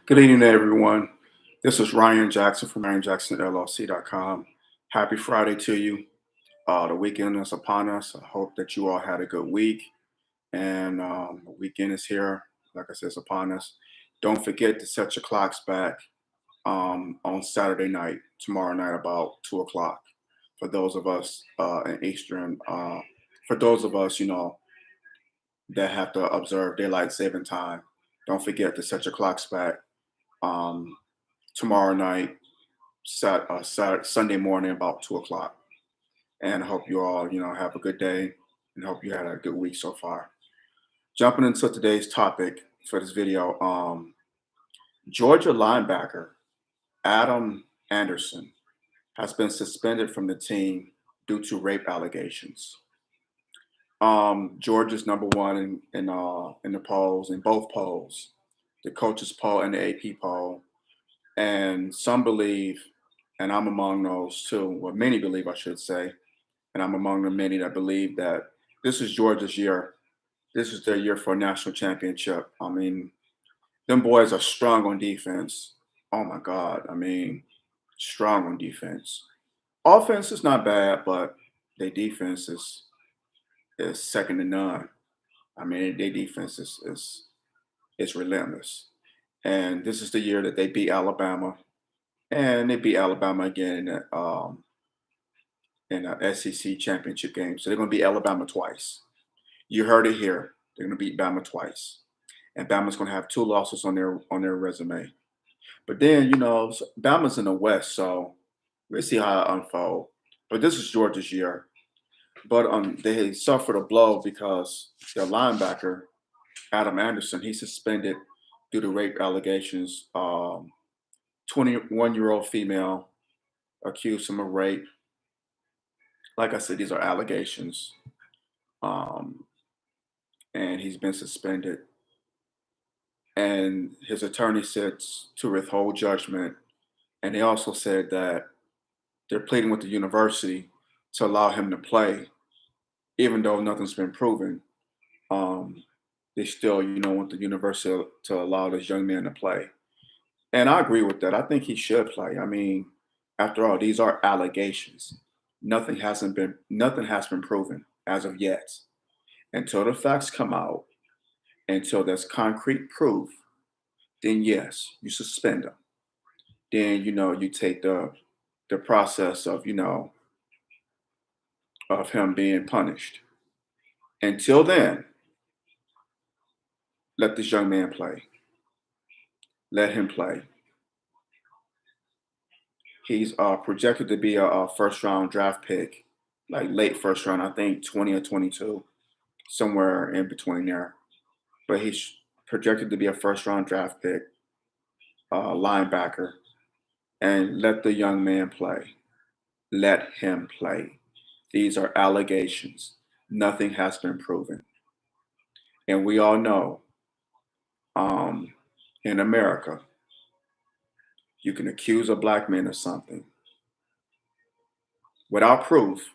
Good evening, everyone. This is Ryan Jackson from RyanJacksonLLC.com. Happy Friday to you. The weekend is upon us. I hope that you all had a good week, and the weekend is here. Like I said, it's upon us. Don't forget to set your clocks back on Saturday night, tomorrow night, about 2 o'clock. For those of us in Eastern, for those of us, that have to observe daylight saving time, don't forget to set your clocks back. Um, Tomorrow night, Sunday morning, about 2 o'clock. And I hope you all, have a good day and hope you had a good week so far. Jumping into today's topic for this video, Georgia linebacker Adam Anderson has been suspended from the team due to rape allegations. Georgia's number one in the polls, in both polls, the coaches poll and the AP poll. And some believe, and I'm among those too, well, many believe, I should say, and I'm among the many that believe that this is Georgia's year. This is their year for a national championship. I mean, them boys are strong on defense. Oh my God. I mean, strong on defense. Offense is not bad, but their defense is second to none. I mean, their defense is relentless. And this is the year that they beat Alabama, and they beat Alabama again in a SEC championship game. So they're going to beat Alabama twice. You heard it here. They're going to beat Bama twice, and Bama's going to have two losses on their resume. But then Bama's in the West, so we'll see how it unfolds. But this is Georgia's year. But they suffered a blow because their linebacker Adam Anderson, he's suspended due to rape allegations. 21-year-old female accused him of rape. Like I said, these are allegations. Um, and he's been suspended. And his attorney said to withhold judgment. And they also said that they're pleading with the university to allow him to play, even though nothing's been proven. Um, they still, want the university to allow this young man to play. And I agree with that. I think he should play. I mean, after all, these are allegations. Nothing has been proven as of yet. Until the facts come out, until there's concrete proof, then yes, you suspend him. Then you take the process of him being punished. Until then, let this young man play. Let him play. He's projected to be a first round draft pick, like late first round, I think 20 or 22, somewhere in between there. But he's projected to be a first round draft pick, linebacker, and let the young man play. Let him play. These are allegations. Nothing has been proven. And we all know um, in America, you can accuse a black man of something without proof,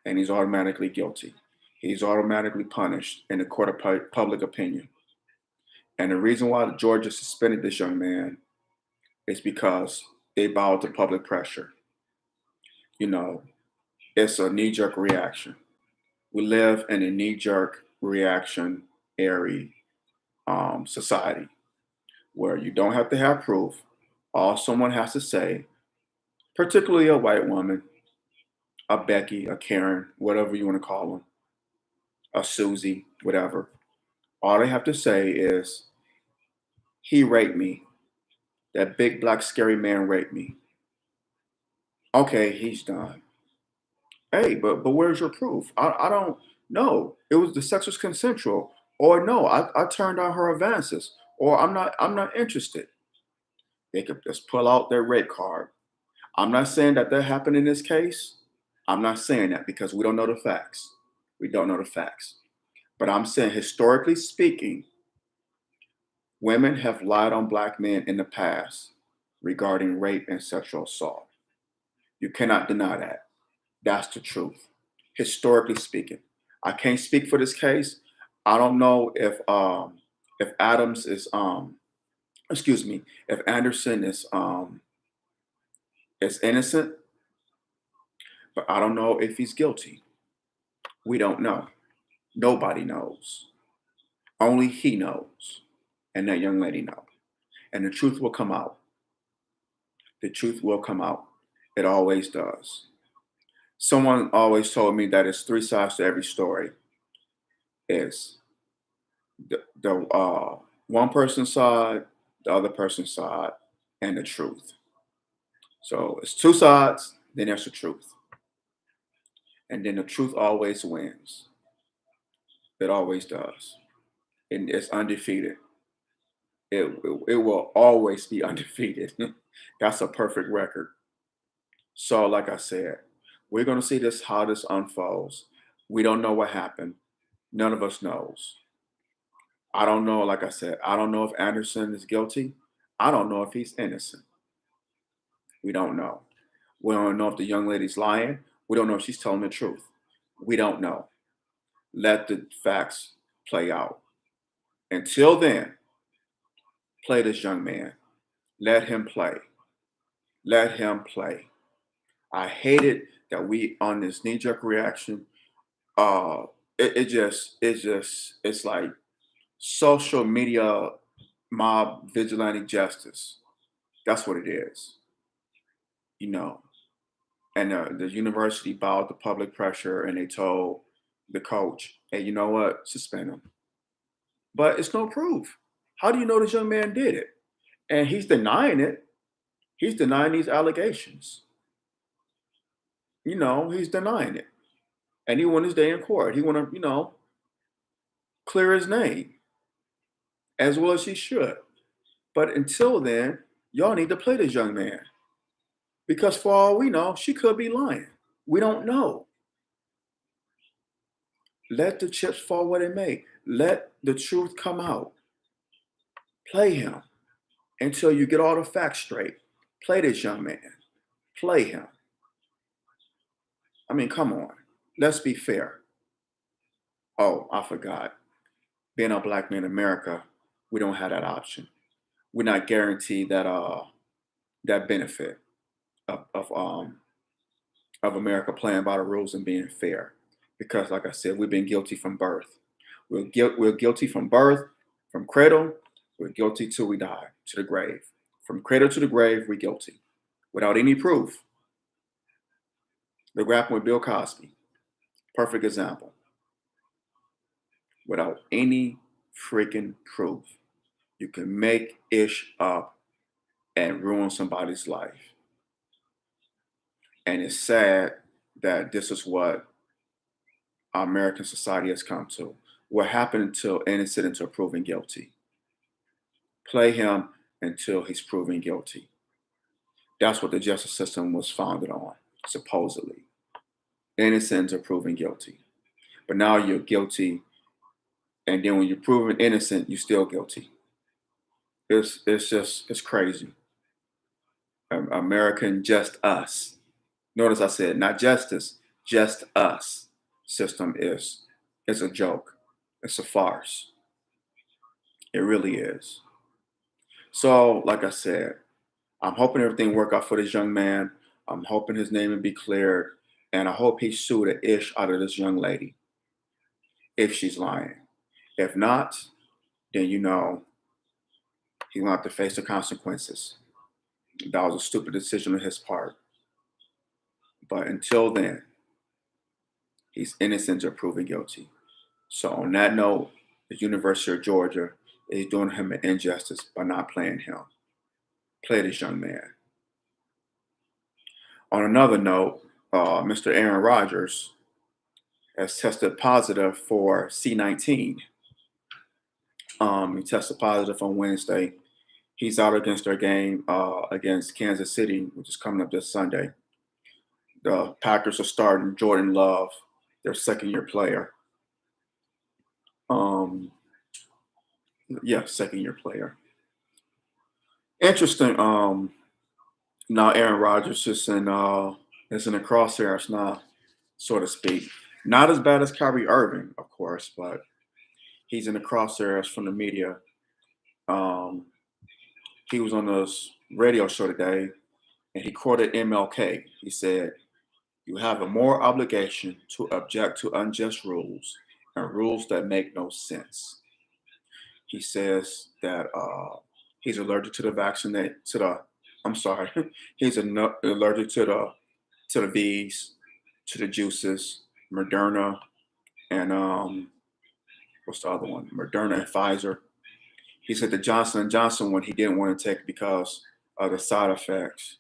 and he's automatically guilty. He's automatically punished in the court of public opinion. And the reason why Georgia suspended this young man is because they bowed to public pressure. You know, it's a knee jerk reaction. We live in a knee jerk reaction area society where you don't have to have proof. All someone has to say, particularly a white woman, a Becky, a Karen, whatever you want to call them, a Susie, whatever. All they have to say is, he raped me. That big black scary man raped me. Okay, he's done. Hey, but where's your proof? I don't know. It was the sex was consensual. Or no, I turned down her advances. Or I'm not interested. They could just pull out their rape card. I'm not saying that happened in this case. I'm not saying that because we don't know the facts. We don't know the facts. But I'm saying historically speaking, women have lied on black men in the past regarding rape and sexual assault. You cannot deny that. That's the truth. Historically speaking. I can't speak for this case. I don't know if Adams is excuse me, if Anderson is innocent, but I don't know if he's guilty. We don't know. Nobody knows. Only he knows, and that young lady knows. And the truth will come out. The truth will come out. It always does. Someone always told me that it's three sides to every story. Is the one person's side, the other person's side, and the truth. So it's two sides, then there's the truth. And then the truth always wins. It always does. And it's undefeated. It will always be undefeated. That's a perfect record. So, like I said, we're gonna see this how this unfolds. We don't know what happened. None of us knows. I don't know, like I said, I don't know if Anderson is guilty. I don't know if he's innocent. We don't know. We don't know if the young lady's lying. We don't know if she's telling the truth. We don't know. Let the facts play out. Until then, play this young man. Let him play. Let him play. I hated that we on this knee-jerk reaction. Uh it's like social media mob vigilante justice. That's what it is, you know. And the university bowed to public pressure and they told the coach, hey, you know what? Suspend him. But it's no proof. How do you know this young man did it? And he's denying it. He's denying these allegations. He's denying it. And he won his day in court. He want to, clear his name as well as he should. But until then, y'all need to play this young man. Because for all we know, she could be lying. We don't know. Let the chips fall where they may. Let the truth come out. Play him until you get all the facts straight. Play this young man. Play him. I mean, come on. Let's be fair. Oh, I forgot. Being a black man in America, we don't have that option. We're not guaranteed that benefit of of America playing by the rules and being fair. Because, like I said, we've been guilty from birth. We're guilty from birth, from cradle. We're guilty till we die, to the grave. From cradle to the grave, we're guilty, without any proof. The rapping with Bill Cosby, perfect example. Without any freaking proof, you can make ish up and ruin somebody's life. And it's sad that this is what our American society has come to. What happened until innocent until proven guilty? Play him until he's proven guilty. That's what the justice system was founded on, supposedly. Innocent until proven guilty. But now you're guilty, and then when you're proven innocent, you're still guilty. It's crazy. American just us. Notice I said not justice, just us. System is a joke. It's a farce. It really is. So, like I said, I'm hoping everything work out for this young man. I'm hoping his name will be cleared, and I hope he sued the ish out of this young lady if she's lying. If not, then he's gonna have to face the consequences. That was a stupid decision on his part. But until then, he's innocent or proven guilty. So on that note, the University of Georgia is doing him an injustice by not playing him. Play this young man. On another note, Mr. Aaron Rodgers has tested positive for C-19. He tested positive on Wednesday. He's out against their game against Kansas City, which is coming up this Sunday. The Packers are starting Jordan Love, their second-year player. Second-year player. Interesting. Now Aaron Rodgers is in the crosshairs now, so to speak. Not as bad as Kyrie Irving, of course, but he's in the crosshairs from the media. Um, He was on this radio show today, and he quoted MLK. He said, "You have a moral obligation to object to unjust rules and rules that make no sense." He says that he's allergic to the vaccinate to the. I'm sorry, he's allergic to the V's, to the juices, Moderna, and what's the other one? Moderna and Pfizer. He said the Johnson and Johnson one he didn't want to take because of the side effects,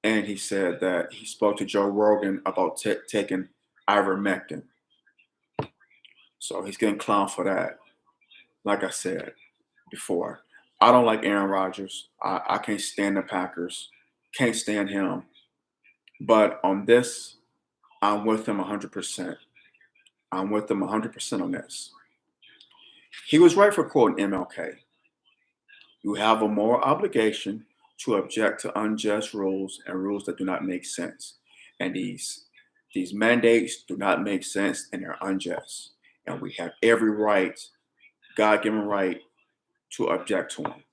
and he said that he spoke to Joe Rogan about taking ivermectin. So he's getting clowned for that. Like I said before, I don't like Aaron Rodgers. I can't stand the Packers. Can't stand him. But on this, I'm with him 100%. I'm with him 100% on this. He was right for quoting MLK. You have a moral obligation to object to unjust rules and rules that do not make sense. And these mandates do not make sense and they're unjust. And we have every right, God-given right, to object to them.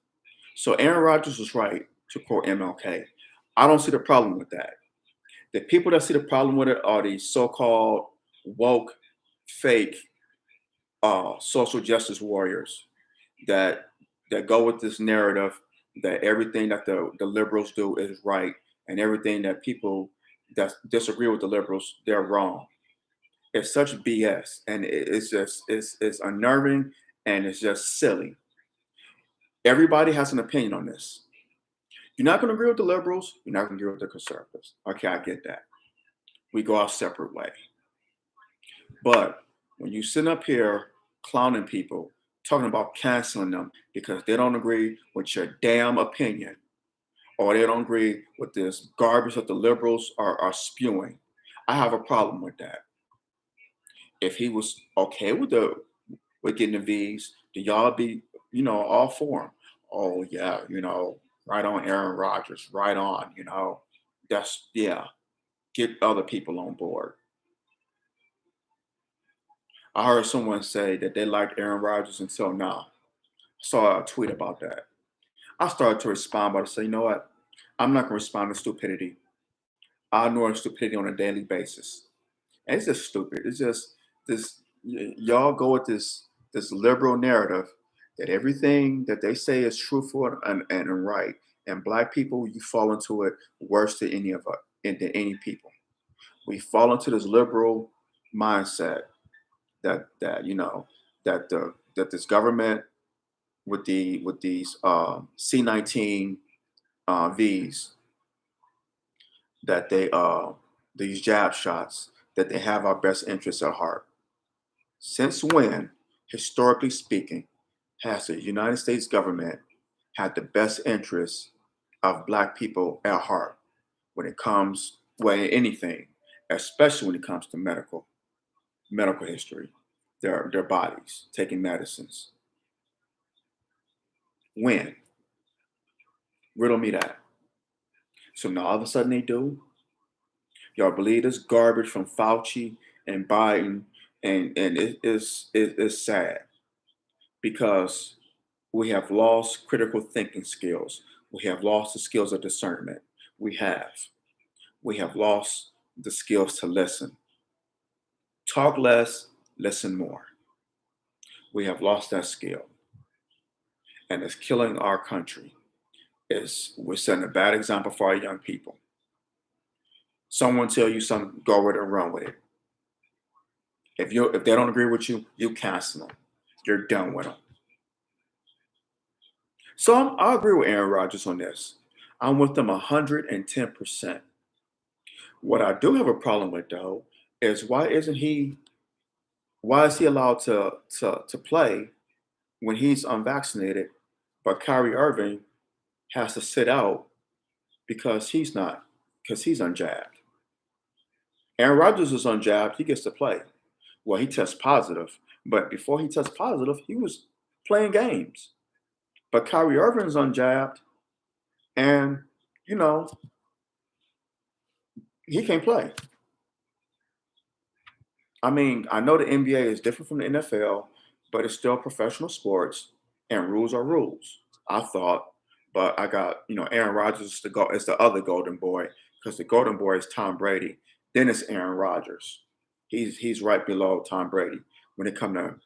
So Aaron Rodgers was right to quote MLK. I don't see the problem with that. The people that see the problem with it are these so-called woke, fake, social justice warriors that go with this narrative that everything that the liberals do is right and everything that people that disagree with the liberals they're wrong. It's such BS and it's unnerving and it's just silly. Everybody has an opinion on this. You're not going to agree with the liberals. You're not going to agree with the conservatives. Okay, I get that. We go our separate way. But when you sit up here clowning people, talking about canceling them because they don't agree with your damn opinion or they don't agree with this garbage that the liberals are spewing, I have a problem with that. If he was okay with getting the V's, do y'all be, all for him? Oh yeah, right on Aaron Rodgers, right on, That's yeah. Get other people on board. I heard someone say that they liked Aaron Rodgers until now. I saw a tweet about that. I started to respond by to say, you know what? I'm not going to respond to stupidity. I ignore stupidity on a daily basis. And it's just stupid. It's just this. Y'all go with this liberal narrative that everything that they say is truthful and right. And black people, you fall into it worse than any of us, than any people. We fall into this liberal mindset that this government with these C-19 V's that these jab shots that they have our best interests at heart. Since when, historically speaking, has the United States government had the best interests of black people at heart when it comes anything, especially when it comes to medical history, their bodies, taking medicines? When? Riddle me that. So now all of a sudden they do. Y'all believe this garbage from Fauci and Biden, and it's sad because we have lost critical thinking skills. We have lost the skills of discernment. We have. We have lost the skills to listen. Talk less, listen more. We have lost that skill, and it's killing our country. We're setting a bad example for our young people. Someone tell you something, go with it and run with it. If they don't agree with you, you cancel them. You're done with them. So I agree with Aaron Rodgers on this. I'm with them 110%. What I do have a problem with though is why is he allowed to play when he's unvaccinated, but Kyrie Irving has to sit out because he's unjabbed. Aaron Rodgers is unjabbed, he gets to play. Well, he tests positive, but before he tests positive, he was playing games. But Kyrie Irving's unjabbed, and you know he can't play. I mean, I know the NBA is different from the NFL, but it's still professional sports, and rules are rules. I thought But I got, Aaron Rodgers is the other golden boy because the golden boy is Tom Brady. Then it's Aaron Rodgers. He's right below Tom Brady when it comes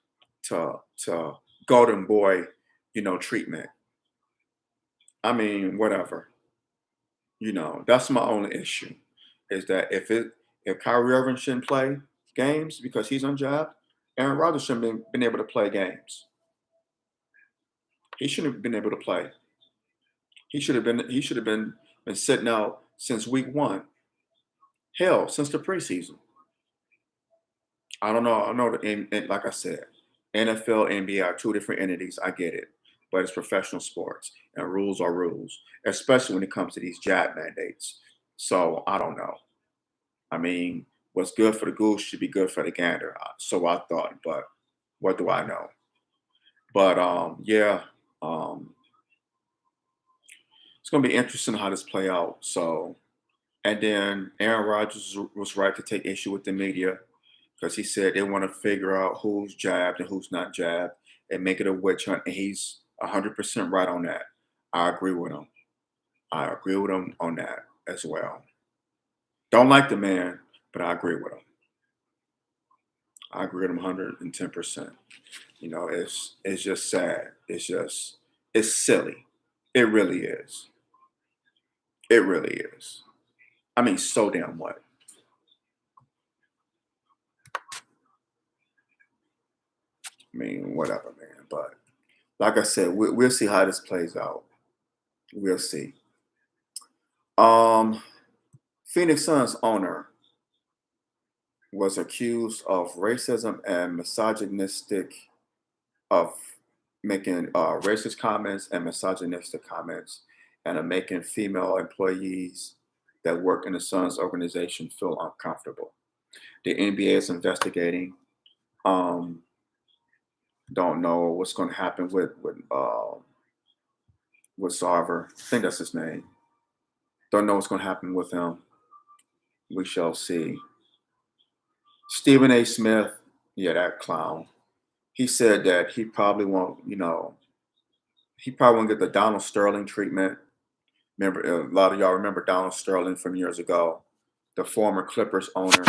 to golden boy, treatment. I mean, whatever. That's my only issue is that if Kyrie Irving shouldn't play games because he's unjabbed, Aaron Rodgers shouldn't been able to play games. He shouldn't have been able to play. He should have been sitting out since week one. Hell, since the preseason. I don't know. I know that like I said, NFL, NBA are two different entities. I get it. But it's professional sports and rules are rules, especially when it comes to these jab mandates. So I don't know. I mean, what's good for the goose should be good for the gander. So I thought, but what do I know? But yeah, um, it's gonna be interesting how this play out. So, and then Aaron Rodgers was right to take issue with the media because he said they want to figure out who's jabbed and who's not jabbed and make it a witch hunt. And he's 100% right on that. I agree with him. I agree with him on that as well. Don't like the man, but I agree with him. I agree with him 110%. It's just sad. It's silly. It really is. It really is. I mean, so damn what? I mean, whatever, man. But like I said, we'll see how this plays out. We'll see. Um, Phoenix Suns owner was accused of racism and misogynistic of making racist comments and misogynistic comments, and of making female employees that work in the Suns organization feel uncomfortable. The NBA is investigating. Um, don't know what's going to happen with Sarver. I think that's his name. Don't know what's going to happen with him. We shall see. Stephen A. Smith, yeah, that clown. He said that he probably won't get the Donald Sterling treatment. Remember, a lot of y'all remember Donald Sterling from years ago, the former Clippers owner.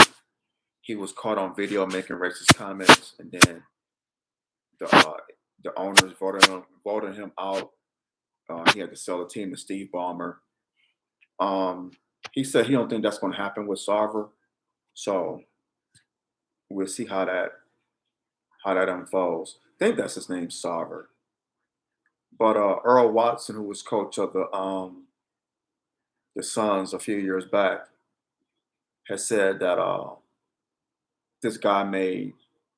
He was caught on video making racist comments, and then the uh, the owners voted him out. He had to sell the team to Steve Ballmer. Um, he said he don't think that's going to happen with Sarver. So we'll see how that unfolds. I think that's his name, Sarver. But Earl Watson, who was coach of the Suns a few years back, has said that this guy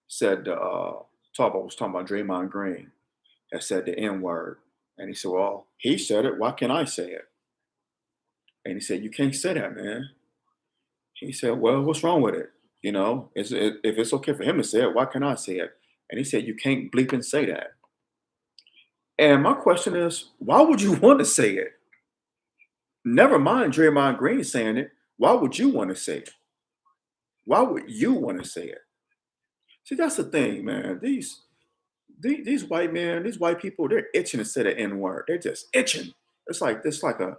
said was talking about Draymond Green, had said the N word, and he said, "Well, he said it. Why can't I say it?" And he said, "You can't say that, man." He said, "Well, what's wrong with it? If it's okay for him to say it, why can't I say it?" And he said, "You can't bleep and say that." And my question is, why would you want to say it? Never mind Draymond Green saying it. Why would you want to say it? Why would you want to say it? See, that's the thing, man. These white men, these white people, they're itching to say the N word. They're just itching. It's like a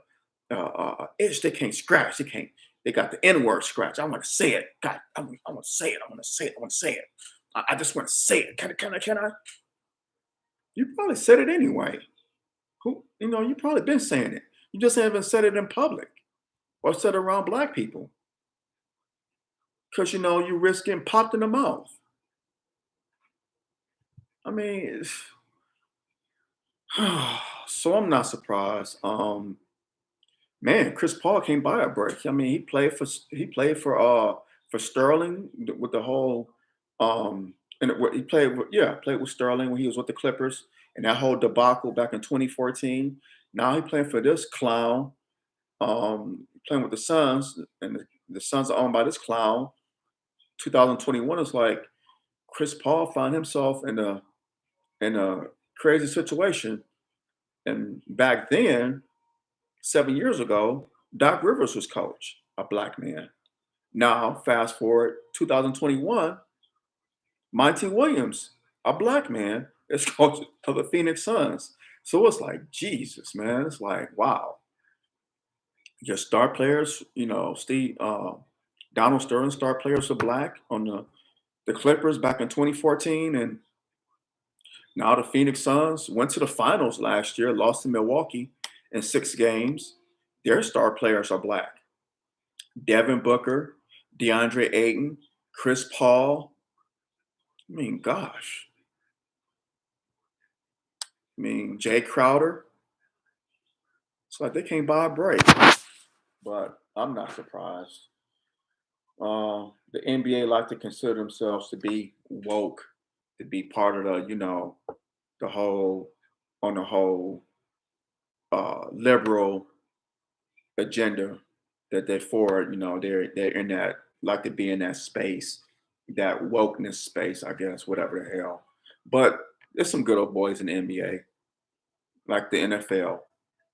itch they can't scratch. They can't. They got the N word scratch. I want to say it. God, I want to say it. I want to say it. I want to say it. I just want to say it. Can I? Can I? Can I? You probably said it anyway. You probably been saying it. You just haven't said it in public or said it around black people because you risk getting popped in the mouth. I mean, so I'm not surprised. Man, Chris Paul came by a break. I mean, he played for Sterling with the whole and he played with Sterling when he was with the Clippers and that whole debacle back in 2014. Now he playing for this clown, playing with the Suns, and the Suns are owned by this clown. 2021 is like Chris Paul found himself in a crazy situation, and back then 7 years ago, Doc Rivers was coach, a black man. Now, fast forward 2021, Monty Williams, a black man, is coach of the Phoenix Suns. So it's like, Jesus, man. It's like, wow. Your star players, Donald Sterling star players are black on the Clippers back in 2014. And now the Phoenix Suns went to the finals last year, lost to Milwaukee in 6 games. Their star players are black. Devin Booker, DeAndre Ayton, Chris Paul. I mean, gosh. I mean, Jay Crowder. It's like they can't buy a break. But I'm not surprised. The NBA like to consider themselves to be woke, to be part of the whole, on the whole liberal agenda that they're for. They're in that, like to be in that space, that wokeness space, I guess, whatever the hell. But there's some good old boys in the NBA, like the NFL.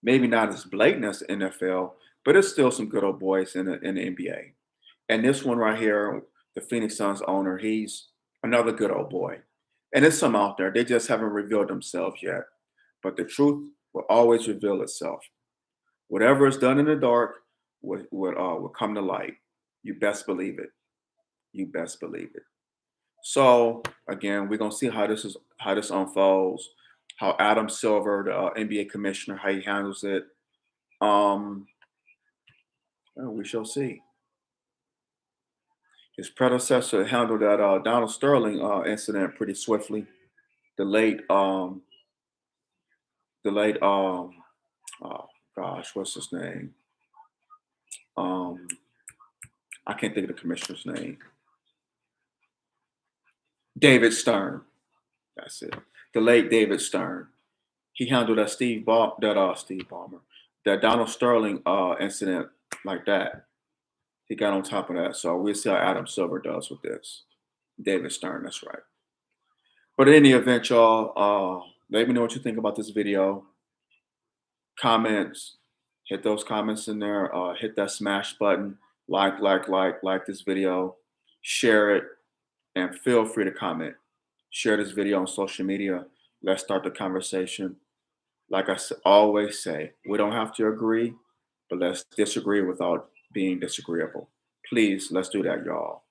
Maybe not as blatant as the NFL, but it's still some good old boys in the NBA. And this one right here, the Phoenix Suns owner, he's another good old boy. And there's some out there. They just haven't revealed themselves yet. But the truth will always reveal itself. Whatever is done in the dark will come to light. You best believe it. You best believe it. So again, we're gonna see how this unfolds, how Adam Silver, the NBA commissioner, how he handles it. Um, well, we shall see. His predecessor handled that Donald Sterling incident pretty swiftly. The late, the late, oh gosh, what's his name? Um, I can't think of the commissioner's name. David Stern. That's it. The late David Stern. He handled that Steve Ballmer, that Donald Sterling incident like that. He got on top of that. So we'll see how Adam Silver does with this. David Stern, that's right. But in any event, y'all, let me know what you think about this video. Comments, hit those comments in there. Hit that smash button. Like this video. Share it, and feel free to comment. Share this video on social media. Let's start the conversation. Like I always say, we don't have to agree, but let's disagree without being disagreeable. Please, let's do that, y'all.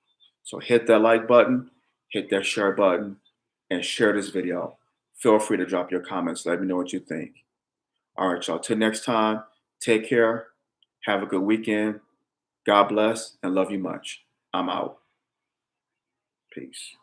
So hit that like button, hit that share button, and share this video. Feel free to drop your comments. Let me know what you think. All right, y'all. Till next time, take care. Have a good weekend. God bless and love you much. I'm out. Peace.